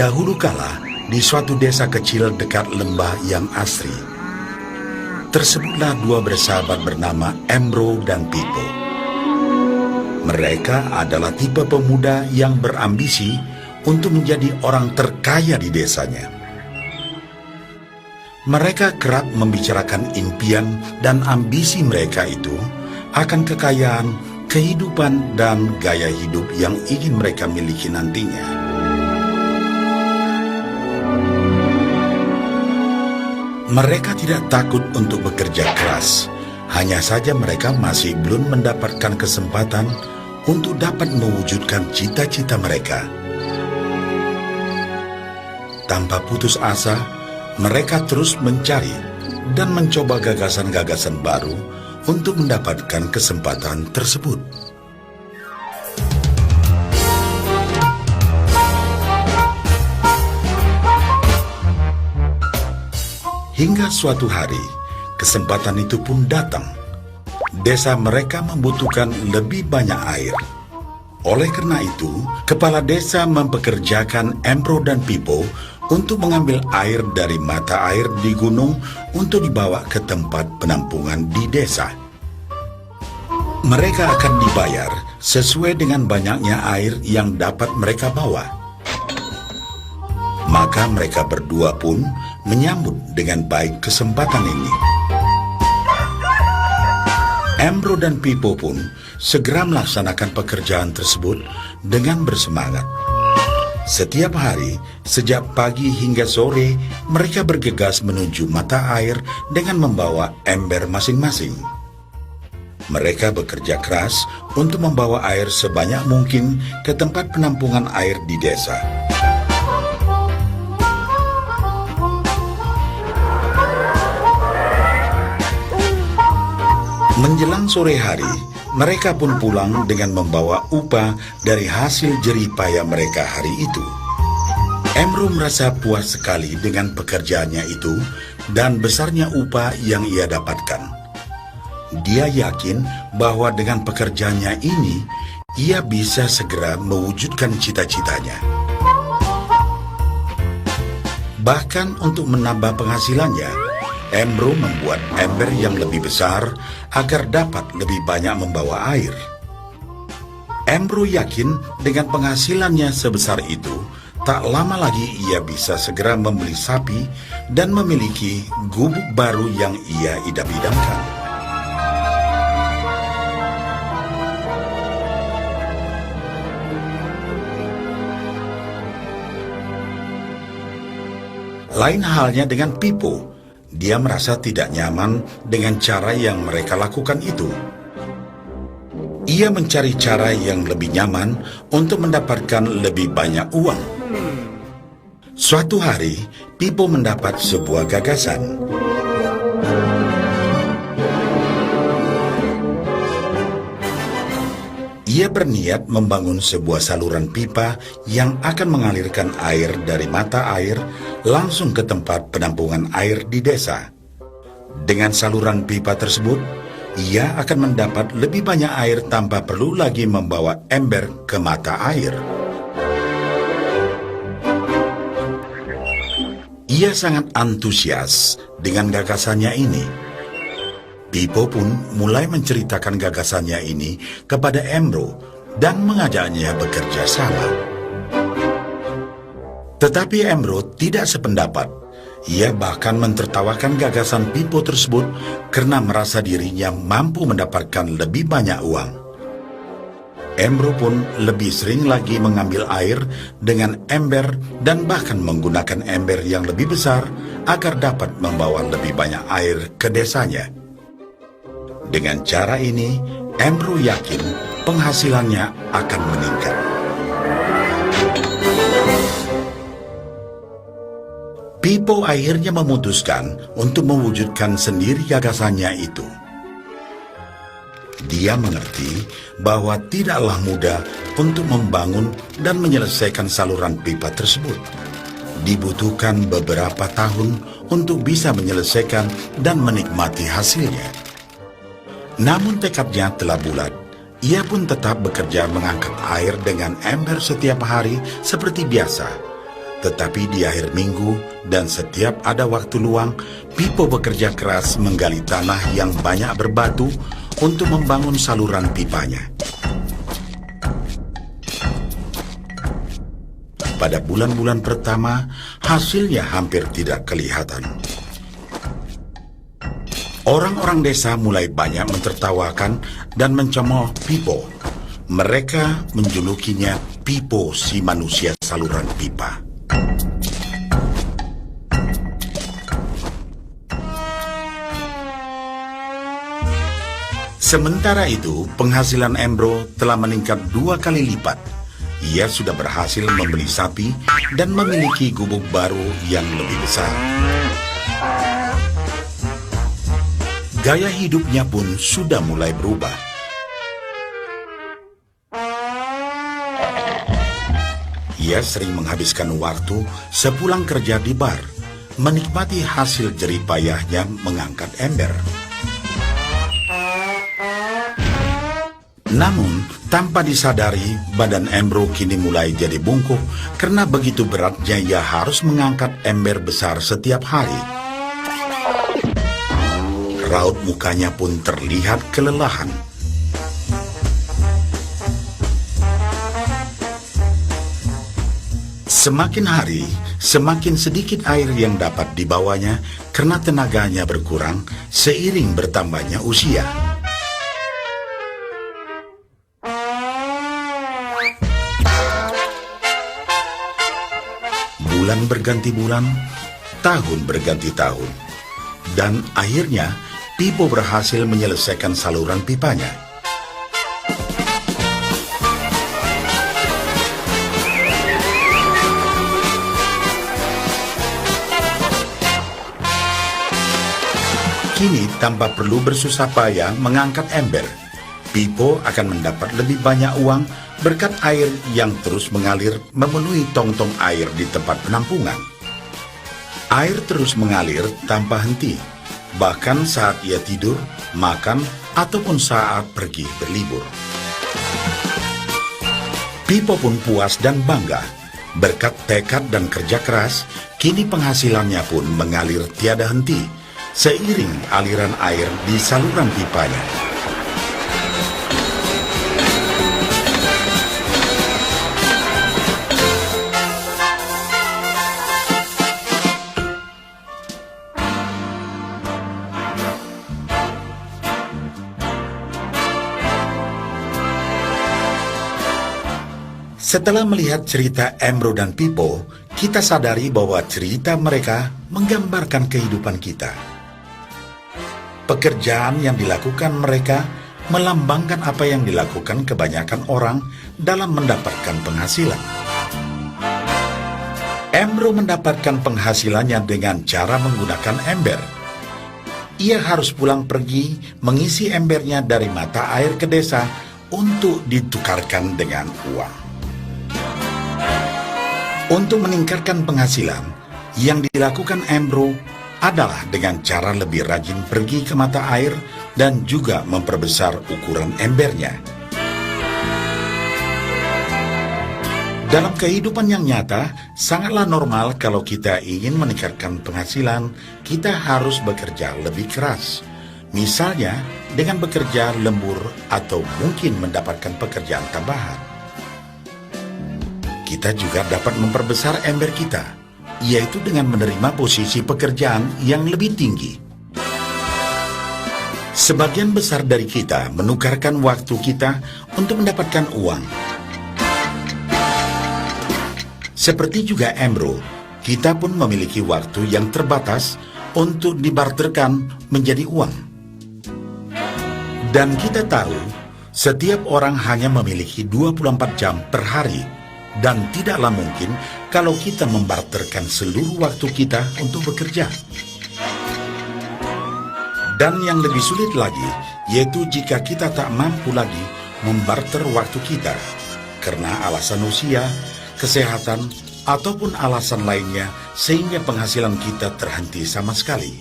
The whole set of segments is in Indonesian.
Dahulu kala, di suatu desa kecil dekat lembah yang asri, tersebutlah dua bersahabat bernama Embro dan Pipo. Mereka adalah tipe pemuda yang berambisi untuk menjadi orang terkaya di desanya. Mereka kerap membicarakan impian dan ambisi mereka itu akan kekayaan, kehidupan, dan gaya hidup yang ingin mereka miliki nantinya. Mereka tidak takut untuk bekerja keras, hanya saja mereka masih belum mendapatkan kesempatan untuk dapat mewujudkan cita-cita mereka. Tanpa putus asa, mereka terus mencari dan mencoba gagasan-gagasan baru untuk mendapatkan kesempatan tersebut. Hingga suatu hari, kesempatan itu pun datang. Desa mereka membutuhkan lebih banyak air. Oleh karena itu, kepala desa mempekerjakan Embro dan Pipo untuk mengambil air dari mata air di gunung untuk dibawa ke tempat penampungan di desa. Mereka akan dibayar sesuai dengan banyaknya air yang dapat mereka bawa. Maka mereka berdua pun menyambut dengan baik kesempatan ini. Embro dan Pipo pun segera melaksanakan pekerjaan tersebut dengan bersemangat. Setiap hari, sejak pagi hingga sore, mereka bergegas menuju mata air dengan membawa ember masing-masing. Mereka bekerja keras untuk membawa air sebanyak mungkin ke tempat penampungan air di desa. Menjelang sore hari, mereka pun pulang dengan membawa upah dari hasil jerih payah mereka hari itu. Embro merasa puas sekali dengan pekerjaannya itu dan besarnya upah yang ia dapatkan. Dia yakin bahwa dengan pekerjaannya ini, ia bisa segera mewujudkan cita-citanya. Bahkan untuk menambah penghasilannya, Embro membuat ember yang lebih besar agar dapat lebih banyak membawa air. Embro yakin dengan penghasilannya sebesar itu, tak lama lagi ia bisa segera membeli sapi dan memiliki gubuk baru yang ia idam-idamkan. Lain halnya dengan Pipo. Dia merasa tidak nyaman dengan cara yang mereka lakukan itu. Ia mencari cara yang lebih nyaman untuk mendapatkan lebih banyak uang. Suatu hari, Pipo mendapat sebuah gagasan. Ia berniat membangun sebuah saluran pipa yang akan mengalirkan air dari mata air langsung ke tempat penampungan air di desa. Dengan saluran pipa tersebut, ia akan mendapat lebih banyak air tanpa perlu lagi membawa ember ke mata air. Ia sangat antusias dengan gagasannya ini. Pipo pun mulai menceritakan gagasannya ini kepada Embro dan mengajaknya bekerja sama. Tetapi Embro tidak sependapat. Ia bahkan mentertawakan gagasan Pipo tersebut karena merasa dirinya mampu mendapatkan lebih banyak uang. Embro pun lebih sering lagi mengambil air dengan ember dan bahkan menggunakan ember yang lebih besar agar dapat membawa lebih banyak air ke desanya. Dengan cara ini, Embro yakin penghasilannya akan meningkat. Pipo akhirnya memutuskan untuk mewujudkan sendiri gagasannya itu. Dia mengerti bahwa tidaklah mudah untuk membangun dan menyelesaikan saluran pipa tersebut. Dibutuhkan beberapa tahun untuk bisa menyelesaikan dan menikmati hasilnya. Namun tekadnya telah bulat. Ia pun tetap bekerja mengangkat air dengan ember setiap hari seperti biasa. Tetapi di akhir minggu dan setiap ada waktu luang, Pipo bekerja keras menggali tanah yang banyak berbatu untuk membangun saluran pipanya. Pada bulan-bulan pertama, hasilnya hampir tidak kelihatan. Orang-orang desa mulai banyak mentertawakan dan mencemooh Pipo. Mereka menjulukinya Pipo si manusia saluran pipa. Sementara itu, penghasilan Embro telah meningkat 2 kali lipat. Ia sudah berhasil membeli sapi dan memiliki gubuk baru yang lebih besar. Gaya hidupnya pun sudah mulai berubah. Ia sering menghabiskan waktu sepulang kerja di bar, menikmati hasil jerih payahnya mengangkat ember. Namun, tanpa disadari, badan Embro kini mulai jadi bungkuk karena begitu beratnya ia harus mengangkat ember besar setiap hari. Raut mukanya pun terlihat kelelahan. Semakin hari, semakin sedikit air yang dapat dibawanya karena tenaganya berkurang seiring bertambahnya usia. Bulan berganti bulan, tahun berganti tahun, dan akhirnya Pipo berhasil menyelesaikan saluran pipanya. Kini tanpa perlu bersusah payah mengangkat ember, Pipo akan mendapat lebih banyak uang berkat air yang terus mengalir memenuhi tong-tong air di tempat penampungan. Air terus mengalir tanpa henti, bahkan saat ia tidur, makan, ataupun saat pergi berlibur. Pipo pun puas dan bangga. Berkat tekad dan kerja keras, kini penghasilannya pun mengalir tiada henti, seiring aliran air di saluran pipanya. Setelah melihat cerita Embro dan Pipo, kita sadari bahwa cerita mereka menggambarkan kehidupan kita. Pekerjaan yang dilakukan mereka melambangkan apa yang dilakukan kebanyakan orang dalam mendapatkan penghasilan. Embro mendapatkan penghasilannya dengan cara menggunakan ember. Ia harus pulang pergi mengisi embernya dari mata air ke desa untuk ditukarkan dengan uang. Untuk meningkatkan penghasilan, yang dilakukan Embro adalah dengan cara lebih rajin pergi ke mata air dan juga memperbesar ukuran embernya. Dalam kehidupan yang nyata, sangatlah normal kalau kita ingin meningkatkan penghasilan, kita harus bekerja lebih keras. Misalnya, dengan bekerja lembur atau mungkin mendapatkan pekerjaan tambahan. Kita juga dapat memperbesar ember kita, yaitu dengan menerima posisi pekerjaan yang lebih tinggi. Sebagian besar dari kita menukarkan waktu kita untuk mendapatkan uang. Seperti juga Embro, kita pun memiliki waktu yang terbatas untuk dibarterkan menjadi uang. Dan kita tahu, setiap orang hanya memiliki 24 jam per hari, dan tidaklah mungkin kalau kita membarterkan seluruh waktu kita untuk bekerja. Dan yang lebih sulit lagi, yaitu jika kita tak mampu lagi membarter waktu kita, karena alasan usia, kesehatan, ataupun alasan lainnya sehingga penghasilan kita terhenti sama sekali.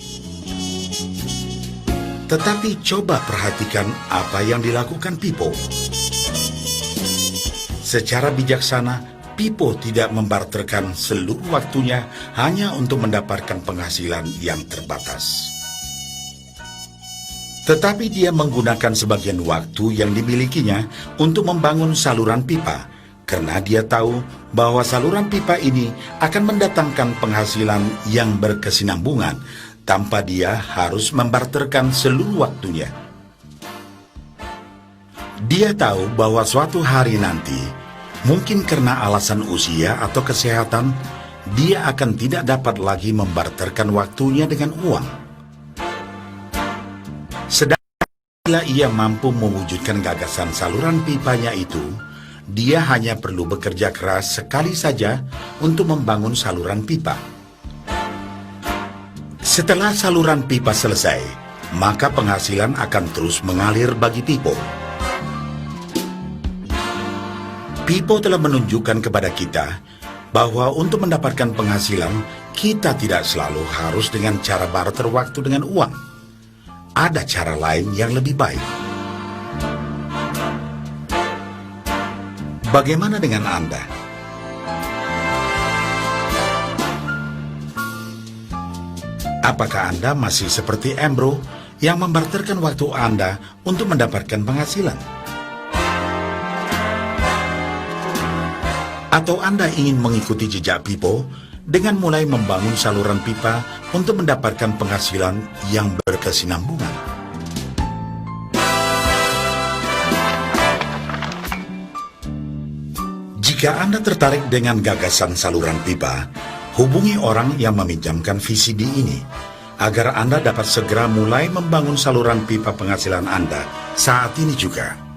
Tetapi coba perhatikan apa yang dilakukan Pipo. Secara bijaksana, Pipo tidak membarterkan seluruh waktunya hanya untuk mendapatkan penghasilan yang terbatas. Tetapi dia menggunakan sebagian waktu yang dimilikinya untuk membangun saluran pipa, karena dia tahu bahwa saluran pipa ini akan mendatangkan penghasilan yang berkesinambungan tanpa dia harus membarterkan seluruh waktunya. Dia tahu bahwa suatu hari nanti, mungkin karena alasan usia atau kesehatan, dia akan tidak dapat lagi membarterkan waktunya dengan uang. Sedangkan bila ia mampu mewujudkan gagasan saluran pipanya itu, dia hanya perlu bekerja keras sekali saja untuk membangun saluran pipa. Setelah saluran pipa selesai, maka penghasilan akan terus mengalir bagi Pipo. Pipo telah menunjukkan kepada kita bahwa untuk mendapatkan penghasilan, kita tidak selalu harus dengan cara barter waktu dengan uang. Ada cara lain yang lebih baik. Bagaimana dengan Anda? Apakah Anda masih seperti Embro yang membarterkan waktu Anda untuk mendapatkan penghasilan? Atau Anda ingin mengikuti jejak Pipo dengan mulai membangun saluran pipa untuk mendapatkan penghasilan yang berkesinambungan? Jika Anda tertarik dengan gagasan saluran pipa, hubungi orang yang meminjamkan VCD ini agar Anda dapat segera mulai membangun saluran pipa penghasilan Anda saat ini juga.